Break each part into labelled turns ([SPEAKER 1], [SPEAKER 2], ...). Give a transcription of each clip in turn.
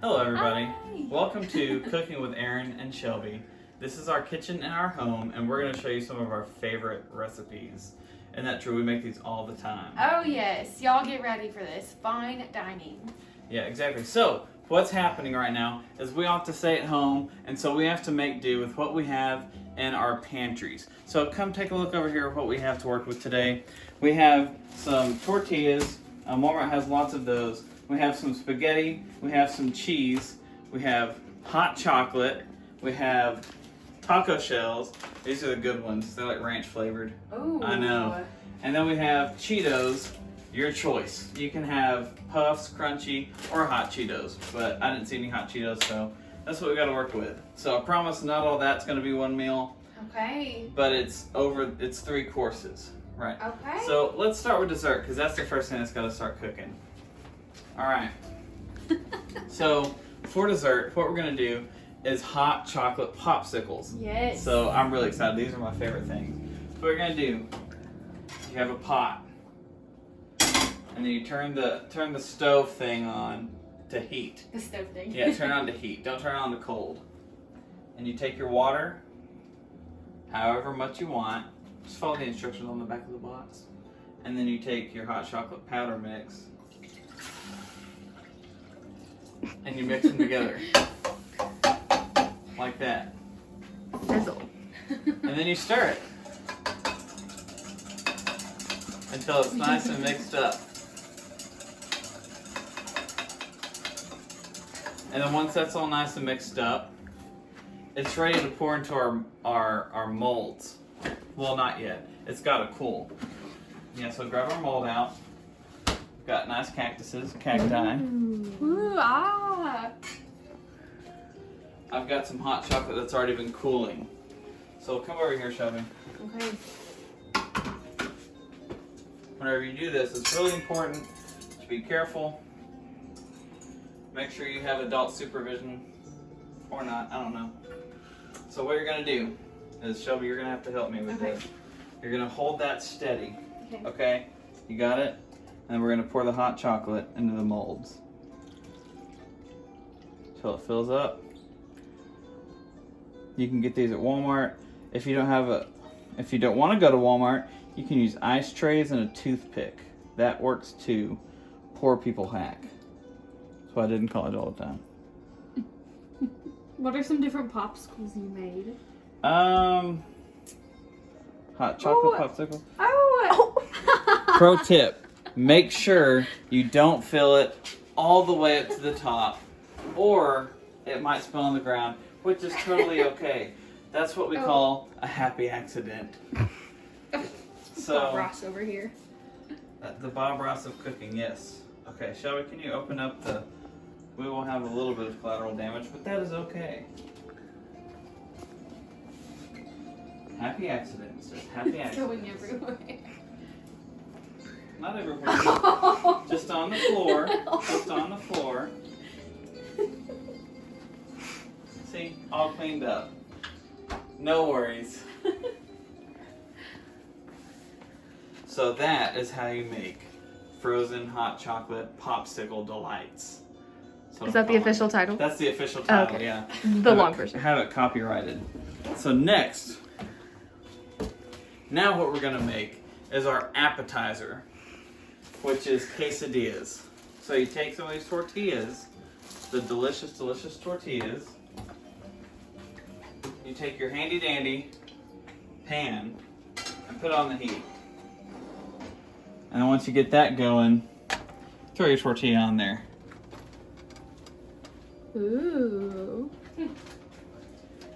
[SPEAKER 1] Hello everybody.
[SPEAKER 2] Hi.
[SPEAKER 1] Welcome to Cooking with Aaron and Shelby. This is our kitchen in our home and we're going to show you some of our favorite recipes. Isn't that true? We make these all the time.
[SPEAKER 2] Oh yes, y'all get ready for this. Fine dining.
[SPEAKER 1] Yeah, exactly. So, what's happening right now is we all have to stay at home and so we have to make do with what we have in our pantries. So come take a look over here at what we have to work with today. We have some tortillas. Walmart has lots of those. We have some spaghetti, we have some cheese, we have hot chocolate, we have taco shells. These are the good ones. They're like ranch flavored.
[SPEAKER 2] Ooh.
[SPEAKER 1] I know. And then we have Cheetos, your choice. You can have puffs, crunchy, or hot Cheetos. But I didn't see any hot Cheetos, so that's what we got to work with. So I promise not all that's going to be one meal.
[SPEAKER 2] Okay.
[SPEAKER 1] But it's 3 courses. Right.
[SPEAKER 2] Okay.
[SPEAKER 1] So let's start with dessert because that's the first thing that's got to start cooking. All right. So for dessert, what we're gonna do is hot chocolate popsicles.
[SPEAKER 2] Yes.
[SPEAKER 1] So I'm really excited. These are my favorite things. So what you're gonna do, you have a pot, and then you turn the stove thing on to heat.
[SPEAKER 2] The stove thing.
[SPEAKER 1] Yeah, turn it on to heat. Don't turn it on to cold. And you take your water, however much you want. Just follow the instructions on the back of the box. And then you take your hot chocolate powder mix. And you mix them together. Like that.
[SPEAKER 3] Sizzle.
[SPEAKER 1] And then you stir it. Until it's nice and mixed up. And then once that's all nice and mixed up, it's ready to pour into our molds. Well, not yet. It's got to cool. Yeah, so grab our mold out. Got nice cacti.
[SPEAKER 2] Ooh, ah.
[SPEAKER 1] I've got some hot chocolate that's already been cooling. So come over here, Shelby.
[SPEAKER 2] Okay.
[SPEAKER 1] Whenever you do this, it's really important to be careful. Make sure you have adult supervision. Or not, I don't know. So what you're going to do is, Shelby, you're going to have to help me with this. You're going to hold that steady. Okay? You got it? And we're going to pour the hot chocolate into the molds till it fills up. You can get these at Walmart. If you don't want to go to Walmart, you can use ice trays and a toothpick. That works too. Poor people hack. That's why I did in college all the time.
[SPEAKER 3] What are some different popsicles you made?
[SPEAKER 1] Hot chocolate popsicle.
[SPEAKER 2] Oh.
[SPEAKER 1] Pro tip. Make sure you don't fill it all the way up to the top, or it might spill on the ground, which is totally okay. That's what we call a happy accident. So,
[SPEAKER 3] Bob Ross over here.
[SPEAKER 1] The Bob Ross of cooking, yes. Okay, Shelby, can you open up the... We will have a little bit of collateral damage, but that is okay. Happy accidents, just happy accidents.
[SPEAKER 2] Going everywhere.
[SPEAKER 1] Not everywhere. Just on the floor. Just on the floor. See, all cleaned up. No worries. So that is how you make frozen hot chocolate popsicle delights. So
[SPEAKER 3] Is that the official title?
[SPEAKER 1] That's the official title,
[SPEAKER 3] Okay.
[SPEAKER 1] yeah.
[SPEAKER 3] The long version.
[SPEAKER 1] Have it copyrighted. So next, now what we're gonna make is our appetizer, which is quesadillas. So you take some of these tortillas, the delicious, delicious tortillas. You take your handy dandy pan and put it on the heat. And then once you get that going, throw your tortilla on there.
[SPEAKER 3] Ooh.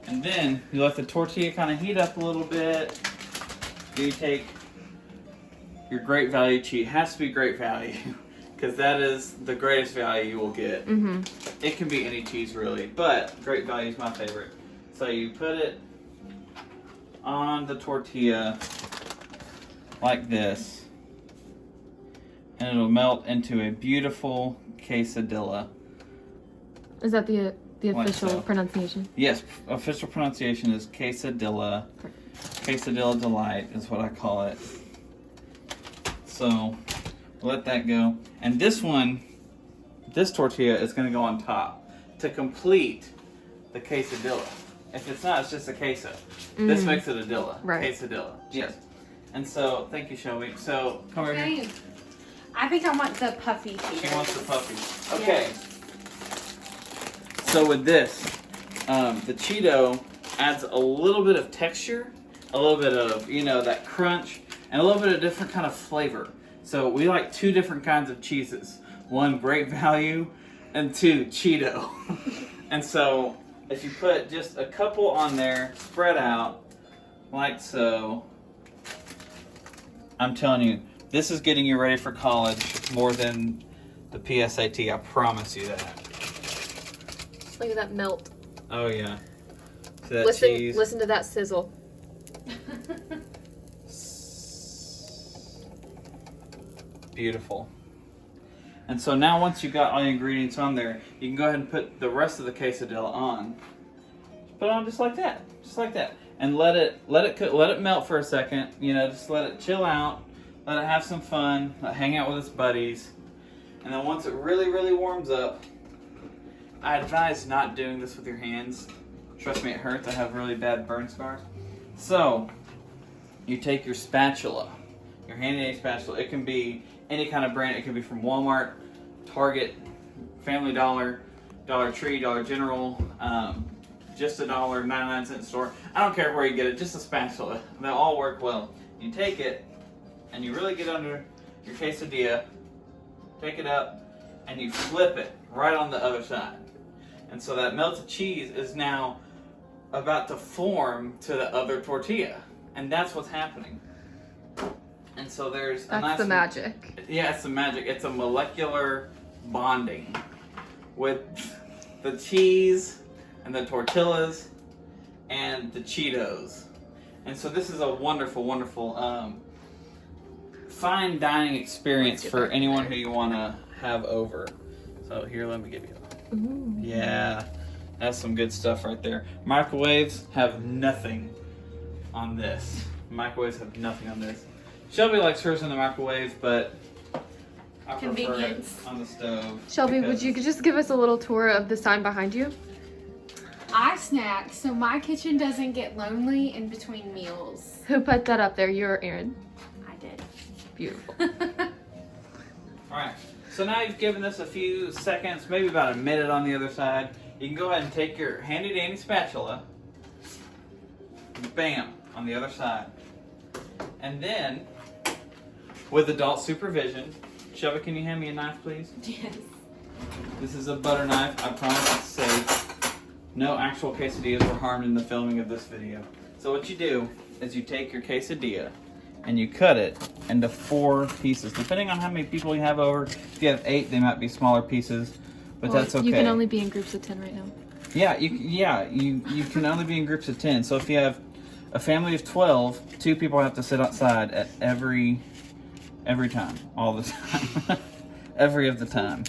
[SPEAKER 1] And then you let the tortilla kind of heat up a little bit. You take your great value cheese. It has to be great value because that is the greatest value you will get.
[SPEAKER 3] Mm-hmm.
[SPEAKER 1] It can be any cheese really, but great value is my favorite. So you put it on the tortilla like this, and it'll melt into a beautiful quesadilla.
[SPEAKER 3] Is that the
[SPEAKER 1] Like
[SPEAKER 3] official
[SPEAKER 1] so.
[SPEAKER 3] pronunciation?
[SPEAKER 1] Yes, official pronunciation is quesadilla. Quesadilla delight is what I call it. So let that go. And this one, this tortilla is going to go on top. to complete the quesadilla. If it's not, it's just a queso. This makes it a dilla.
[SPEAKER 3] Right.
[SPEAKER 1] Quesadilla. Yes. And so, thank you, Shelby. So, come over here.
[SPEAKER 2] Okay. I think I want the puffy Cheetos.
[SPEAKER 1] She wants the puppy. Okay. So with this, the Cheeto adds a little bit of texture, a little bit of, that crunch, and a little bit of different kind of flavor. So we like 2 different kinds of cheeses. 1, Great Value, and 2, Cheeto. And so if you put just a couple on there, spread out, like so, I'm telling you, this is getting you ready for college more than the PSAT. I promise you that.
[SPEAKER 3] Look at that melt.
[SPEAKER 1] Oh yeah. See that cheese?
[SPEAKER 3] Listen to that sizzle.
[SPEAKER 1] Beautiful. And so now once you've got all the ingredients on there, you can go ahead and put the rest of the quesadilla on. Put it on just like that. Just like that. And let it cook, let it melt for a second. Just let it chill out. Let it have some fun. Let it hang out with its buddies. And then once it really, really warms up, I advise not doing this with your hands. Trust me, it hurts. I have really bad burn scars. So, you take your spatula, your handy-dandy spatula. It can be any kind of brand. It can be from Walmart, Target, Family Dollar, Dollar Tree, Dollar General, just $1, 99-cent store. I don't care where you get it, just a spatula. They'll all work well. You take it, and you really get under your quesadilla, take it up, and you flip it right on the other side. And so that melted cheese is now about to form to the other tortilla. And that's what's happening. And so there's a nice...
[SPEAKER 3] That's the magic.
[SPEAKER 1] Yeah, it's the magic. It's a molecular bonding with the cheese and the tortillas and the Cheetos. And so this is a wonderful, wonderful fine dining experience for anyone who you want to have over. So here, let me give you a...
[SPEAKER 3] Ooh.
[SPEAKER 1] Yeah, that's some good stuff right there. Microwaves have nothing on this. Microwaves have nothing on this. Shelby likes hers in the microwave, but I prefer it
[SPEAKER 2] Convenience.
[SPEAKER 1] on the stove.
[SPEAKER 3] Shelby, would you just give us a little tour of the sign behind you?
[SPEAKER 2] I snack so my kitchen doesn't get lonely in between meals.
[SPEAKER 3] Who put that up there? You or Aaron?
[SPEAKER 2] I did.
[SPEAKER 3] Beautiful.
[SPEAKER 1] Alright, so now you've given this a few seconds, maybe about a minute on the other side. You can go ahead and take your handy dandy spatula, bam, on the other side. And then, with adult supervision, Shelby, can you hand me a knife, please?
[SPEAKER 2] Yes.
[SPEAKER 1] This is a butter knife. I promise it's safe. No actual quesadillas were harmed in the filming of this video. So what you do is you take your quesadilla and you cut it into 4 pieces. Depending on how many people you have over, if you have 8, they might be smaller pieces, but that's okay.
[SPEAKER 3] You can only be in groups of 10 right now.
[SPEAKER 1] Yeah, you can only be in groups of 10. So if you have a family of 12, 2 people have to sit outside at every time, all the time, every of the time.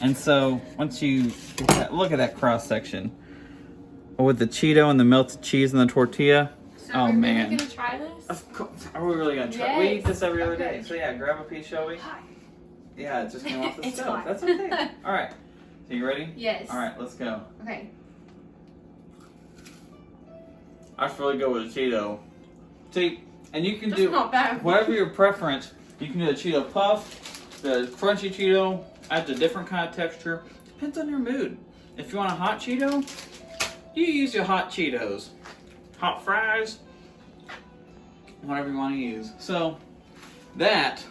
[SPEAKER 1] And so once you look at that cross section with the Cheeto and the melted cheese and the tortilla.
[SPEAKER 2] So
[SPEAKER 1] oh
[SPEAKER 2] are we
[SPEAKER 1] man!
[SPEAKER 2] Really gonna try this?
[SPEAKER 1] Of course. Are we really gonna try?
[SPEAKER 2] Yes.
[SPEAKER 1] We eat this every other
[SPEAKER 2] Okay.
[SPEAKER 1] day. So yeah, grab a piece, Shelby.
[SPEAKER 2] Hi.
[SPEAKER 1] Yeah, it just came off the
[SPEAKER 2] It's
[SPEAKER 1] stove.
[SPEAKER 2] hot.
[SPEAKER 1] That's okay. All right. So you ready?
[SPEAKER 2] Yes.
[SPEAKER 1] All right, let's go.
[SPEAKER 2] Okay.
[SPEAKER 1] I just really go with a Cheeto. See, and you can
[SPEAKER 2] That's
[SPEAKER 1] do
[SPEAKER 2] not bad.
[SPEAKER 1] whatever your preference. You can do the Cheeto Puff, the crunchy Cheeto, adds a different kind of texture. Depends on your mood. If you want a hot Cheeto, you use your hot Cheetos. Hot fries, whatever you want to use. So, that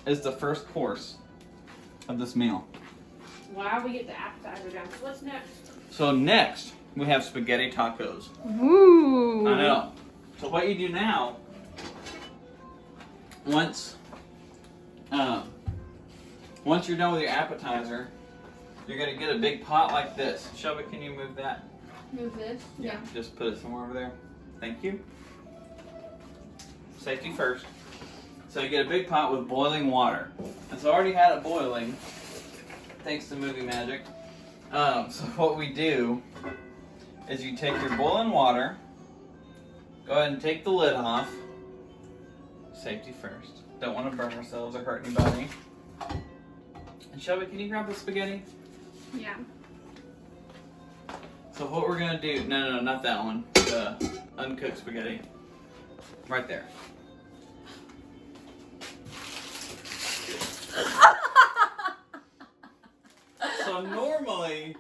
[SPEAKER 1] is the first course of this meal.
[SPEAKER 2] Wow, we get the appetizer down. So what's next?
[SPEAKER 1] So next, we have spaghetti tacos.
[SPEAKER 3] Ooh.
[SPEAKER 1] I know. So what you do now, once you're done with your appetizer, you're gonna get a big pot like this. Shelby, can you move that?
[SPEAKER 2] Move this. Yeah.
[SPEAKER 1] Just put it somewhere over there. Thank you. Safety first. So you get a big pot with boiling water. And so I already had it boiling, thanks to movie magic. So what we do is you take your boiling water, go ahead and take the lid off. Safety first. Don't want to burn ourselves or hurt anybody. And Shelby, can you grab the spaghetti?
[SPEAKER 2] Yeah.
[SPEAKER 1] So what we're gonna do? No, not that one. The uncooked spaghetti. Right there. So normally,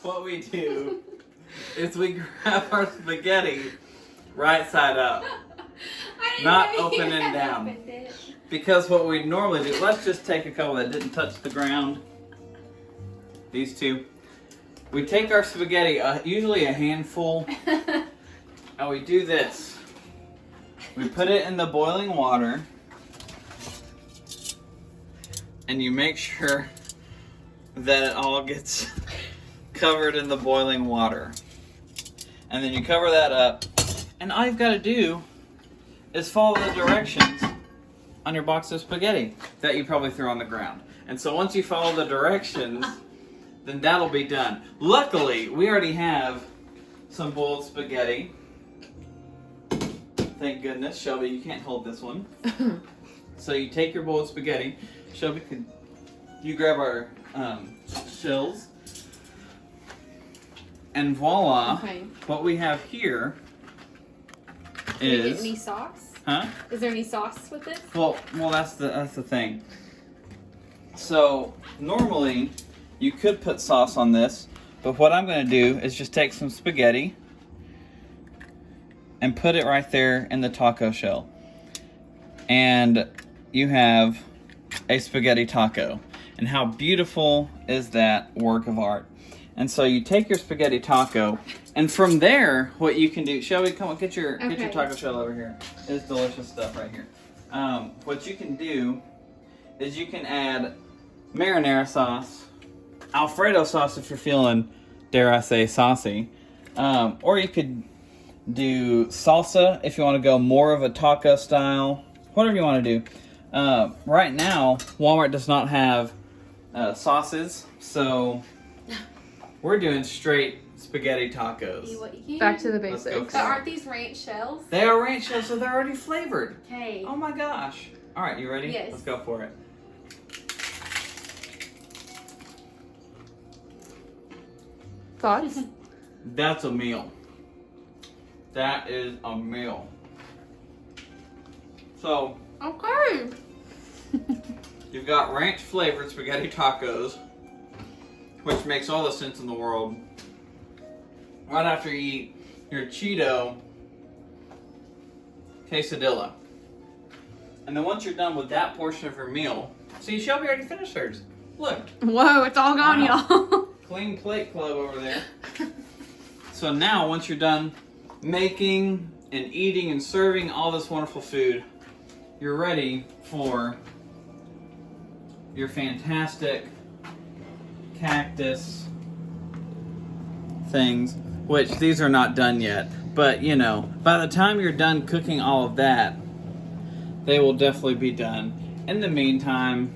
[SPEAKER 1] what we do is we grab our spaghetti right side up, not open and down. Because what we normally do, let's just take a couple that didn't touch the ground. These two. We take our spaghetti, usually a handful, and we do this. We put it in the boiling water, and you make sure that it all gets covered in the boiling water. And then you cover that up, and all you've got to do is follow the directions on your box of spaghetti that you probably threw on the ground. And so once you follow the directions, then that'll be done. Luckily, we already have some boiled spaghetti. Thank goodness. Shelby, you can't hold this one. So you take your boiled spaghetti. Shelby, could you grab our shells? And voila,
[SPEAKER 2] Okay.
[SPEAKER 1] what we have here
[SPEAKER 2] Can you get
[SPEAKER 1] is...
[SPEAKER 2] any sauce?
[SPEAKER 1] Huh?
[SPEAKER 2] Is there any sauce with this?
[SPEAKER 1] Well, that's the thing. So normally you could put sauce on this, but what I'm going to do is just take some spaghetti and put it right there in the taco shell, and you have a spaghetti taco. And how beautiful is that work of art? And so you take your spaghetti taco, and from there, what you can do, Shelby, come on, get your taco shell over here. It's delicious stuff right here. What you can do is you can add marinara sauce, Alfredo sauce if you're feeling, dare I say, saucy, or you could do salsa if you want to go more of a taco style, whatever you want to do. Right now, Walmart does not have sauces, so we're doing straight spaghetti tacos.
[SPEAKER 3] Back to the
[SPEAKER 1] Let's go
[SPEAKER 3] basics.
[SPEAKER 2] But aren't these ranch shells?
[SPEAKER 1] They are ranch shells, so they're already flavored.
[SPEAKER 2] Okay.
[SPEAKER 1] Oh my gosh. All right, you ready?
[SPEAKER 2] Yes.
[SPEAKER 1] Let's go for it.
[SPEAKER 3] Thoughts?
[SPEAKER 1] That's a meal. That is a meal. So,
[SPEAKER 2] Okay.
[SPEAKER 1] you've got ranch flavored spaghetti tacos, which makes all the sense in the world. Right after you eat your Cheeto Quesadilla. And then once you're done with that portion of your meal, see, Shelby already finished hers. Look,
[SPEAKER 3] Whoa, it's all gone,
[SPEAKER 1] Wow.
[SPEAKER 3] y'all.
[SPEAKER 1] clean plate club over there. So now, once you're done making and eating and serving all this wonderful food, you're ready for your fantastic cactus things, which these are not done yet. But, you know, by the time you're done cooking all of that, they will definitely be done. In the meantime,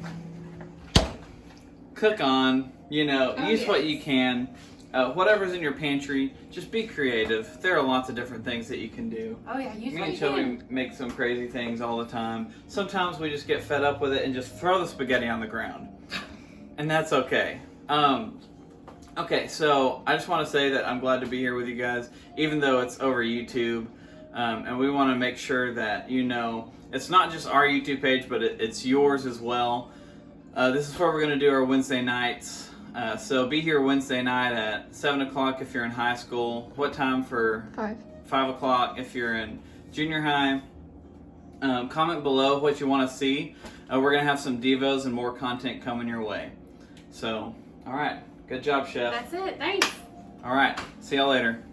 [SPEAKER 1] cook on, you know,
[SPEAKER 2] Oh,
[SPEAKER 1] use
[SPEAKER 2] yes.
[SPEAKER 1] what you can. Whatever's in your pantry, just be creative. There are lots of different things that you can do.
[SPEAKER 2] Oh yeah, use
[SPEAKER 1] Me
[SPEAKER 2] what
[SPEAKER 1] and
[SPEAKER 2] you
[SPEAKER 1] Shelby
[SPEAKER 2] can.
[SPEAKER 1] make some crazy things all the time. Sometimes we just get fed up with it and just throw the spaghetti on the ground. And that's okay. Okay, so I just want to say that I'm glad to be here with you guys, even though it's over YouTube. And we want to make sure that, you know, it's not just our YouTube page, but it's yours as well. This is where we're going to do our Wednesday nights. So be here Wednesday night at 7 o'clock if you're in high school. What time for 5 o'clock if you're in junior high? Comment below what you want to see. We're going to have some devos and more content coming your way. So, all right. Good job, Chef.
[SPEAKER 2] That's it. Thanks.
[SPEAKER 1] All right. See y'all later.